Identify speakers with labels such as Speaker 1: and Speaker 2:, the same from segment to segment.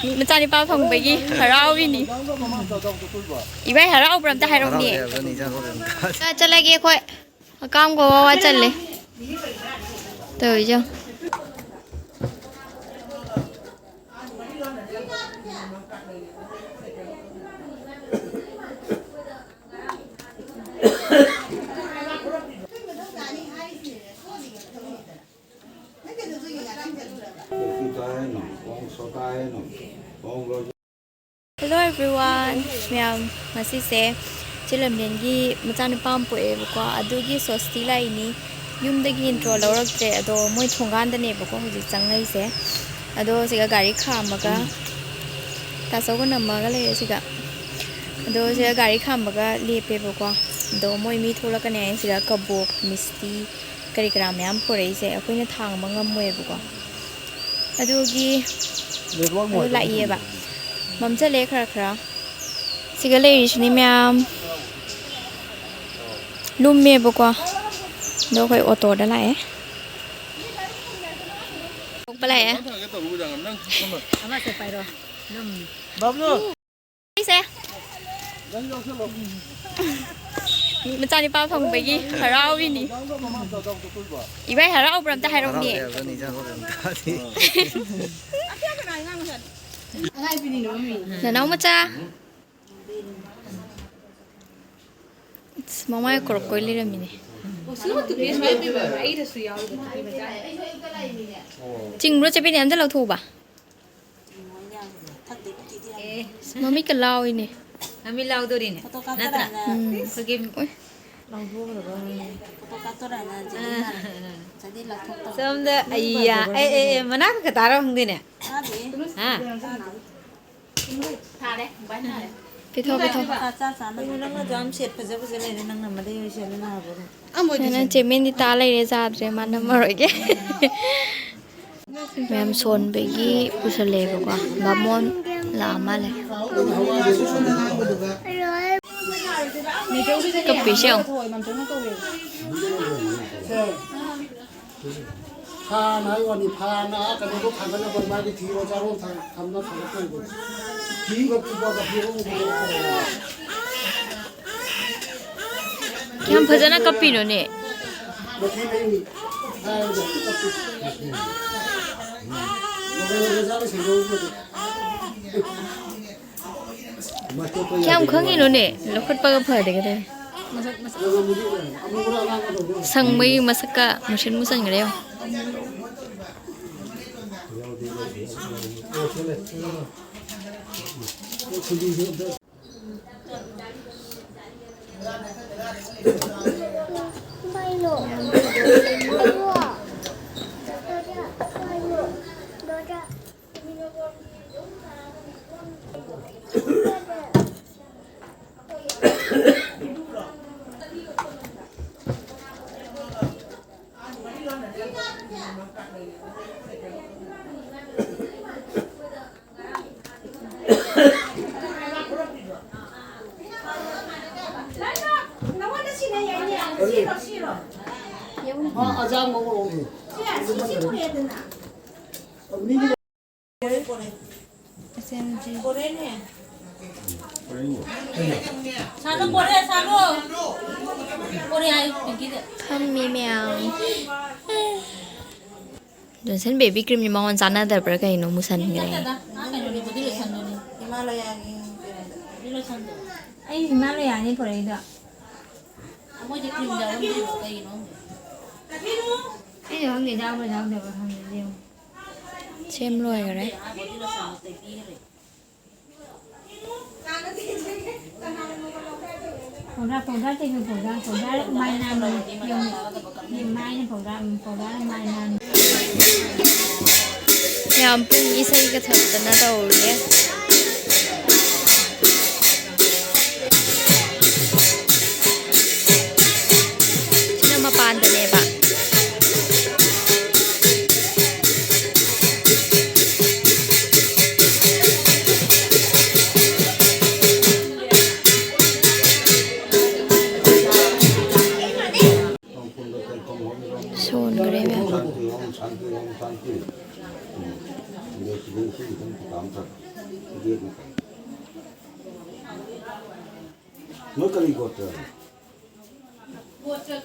Speaker 1: Macani pa phong bagi harau ini. Ibai harau beram ta harau ni. Chala lagi khoi. Kam ko wa challe. Tới chưa? Hello everyone, I'm Masise. Chilam nengi macam pam poe buka adugi sostila ini. Yum dagi intro lawak tre ado moi thongan dane buka hujik changai se. Ado siga gari khamaga tasogo namaga le siga. Ado siga gari khamaga lepe buka. Ado moi mi thola kane siga kabok misti kari kara myam pore se akoina thang manga moi buka. Adugi lai ba. Mamcha le khara khara. Siga le ishni myam lum me buka. Đâu phải ô tô đã lại không phải lại bấm luôn xe mình cho đi bao phòng về gì harau đi nè ibai harau beram ta harau nè là nấu mà cha mama korok koi le rami ne chinh rồi cho bên em rất là thù bà mà mấy cái lau này
Speaker 2: Kami lau tu ni. Natra. Pergi. Samda ayah. Mana ke tarah hong ni? Ha.
Speaker 1: thà đấy Phi thôi. Nên chị mình đi ta lấy để ra rồi mà nó mở rồi cái. Em xuân bị cái pusale vào qua bamon là mà này. Cấp bị sao?
Speaker 3: pha nói còn đi pha nó cái nó thằng nó còn ba cái thì nó cho nó thằng nó cái thì nó cũng có cái
Speaker 1: Em phải cho nó cấp bị rồi nè. Em không nghĩ rồi nè, nó khất bao giờ đấy cái đây. Sang mấy masaka machine musan cái đấy không?
Speaker 3: 아장 먹으러 오니.
Speaker 1: Thăm mi mèo. Rồi sen baby cream ni mau sana dar per kai no musan ngai.
Speaker 2: Ai Himalaya ni pore ida. Cái đó người đâu mà đâu được không nhiều.
Speaker 1: Xem rồi rồi đấy.
Speaker 2: Phòng ra thì phòng ra mai nam rồi, nhiều mai nên phòng ra mai nam.
Speaker 1: Yang pun isai cái thật là đâu nhé. Chúng ta pan từ này bạn. Son cái đấy
Speaker 4: था देख no करी कोटर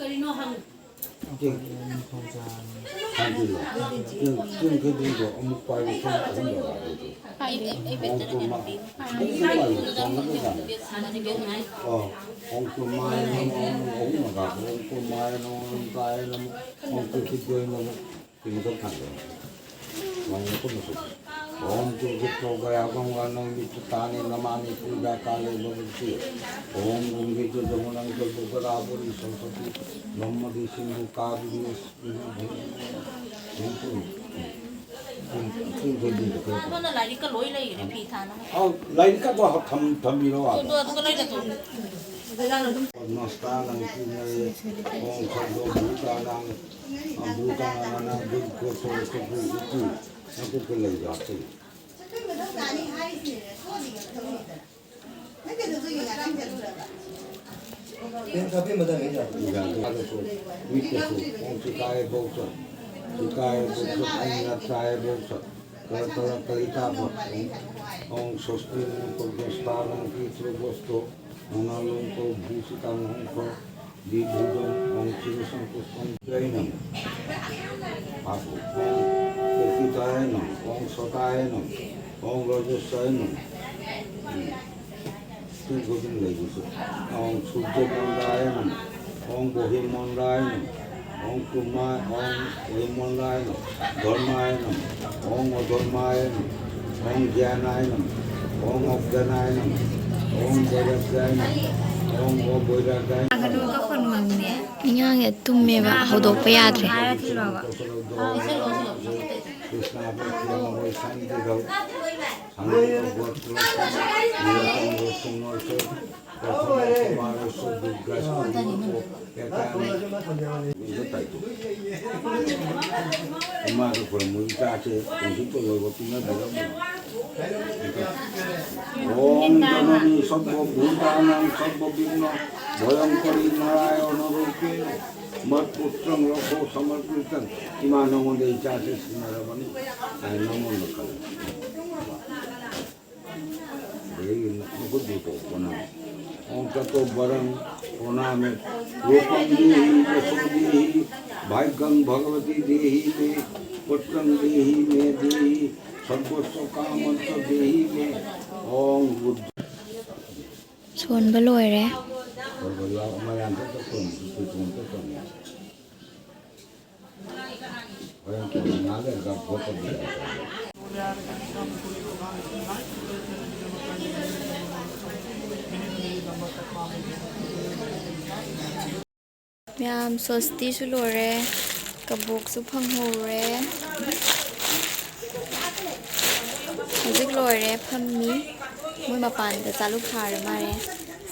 Speaker 2: करी no हम
Speaker 4: हाँ जी लो तुम के दिन को अमुक पाई को हम लगा दो ông cô mai ông mà gặp ông cô mai nó tay nó ông cô thích chơi nó thì nó không thành được mà nó không được ông cô thích câu cái áo công cái nó bị ta nên nó mang đi phu ra cá lên nó bị chịu ông cũng bị cho nó năng cho cô ra bộ đi sống sống đi nó mà đi xin cô cá đi không có gì được
Speaker 2: nó lại đi cái lối này để phi thà nó
Speaker 4: lấy các bạn học thầm gì đó à
Speaker 2: tôi cái này là tôi
Speaker 4: nó sta năng khi này ông không có bùta năng được cơ sở cái gì nó cũng cái lấy ra thôi
Speaker 5: đến cà phê mà ta nghĩ là
Speaker 4: ông chỉ cái bầu trời chỉ cái bầu trời anh là trái bầu trời kalau kita buat ông sostin pergestaan ki terbosto mengalung ko bisikan ko di budong ông cirisang ko ông jainam aku ông kita ông sotai ông rajasai tu godin lagi ông sujamandai ông bohimandai ông kumai ông himandai dharmai ông dharmai ông janai ông objanai ông boyragai ông boyragai
Speaker 2: cái đôi các phần mình nè
Speaker 1: ngang ya tumme ba hodo pa yadre
Speaker 2: ai thì rồi ạ
Speaker 4: Krishna Bhakti Amai Santi Rao Santi Bhagavad Nilatam Rosam Norso Prathama Kumaraso Durgasko Duko Yakani Itu tahu Ima tu kalau muda aje Untuk tu lepas tu nak dalam Om Janani Sabba Bhutanam Sabba Bhimna Bhayamkari Narayana Rupi Mat Putrang Lokho Samarpitan Imana Monde Ijase Sinarabani Ay Namo Nakal Jadi aku juga pernah Om Tato Barang Pernah me Rupam Dehi Jasam Dehi Bhaigang Bhagavati Dehi Me Putrang Dehi Me Dehi Sarvasya Kamanta Dehi Me Om Buddha
Speaker 1: ชวนบ่ลอยแหละ
Speaker 4: Kalau malam tu pun itu tu pun. Orang tu nak ada foto dia.
Speaker 1: ยามโซสติสุโลเรกระบุกสุพังโฮเรMusic lore phammi moi mapan da chalu khar mare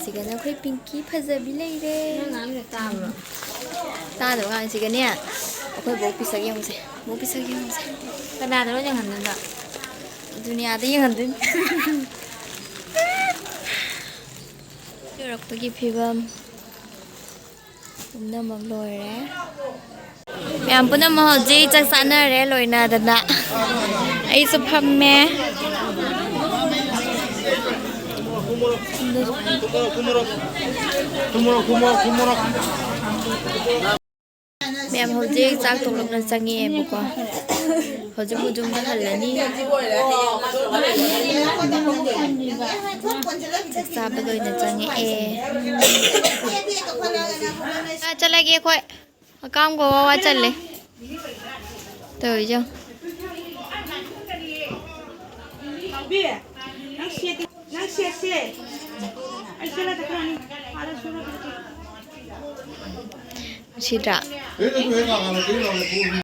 Speaker 1: sigana khoi pinky phajabi leire
Speaker 2: ngắm được tao rồi
Speaker 1: ta da ga sigane khoi bo pisak yong se bo pisak yong se
Speaker 2: cái nào đó chẳng hẳn được
Speaker 1: dunia da yang handin yorak pagi phibam umna mag lore ma'am पुनः महोजे चक साना रे लोइना दना आई सब फम्मे ma'am होजे चक तोलम न चंगी ए बुको होजे मुजुम the हल्लनी चक साब लोइना चंगी ए चला गे कोई काम को वावा चल ले तो जो Sidra.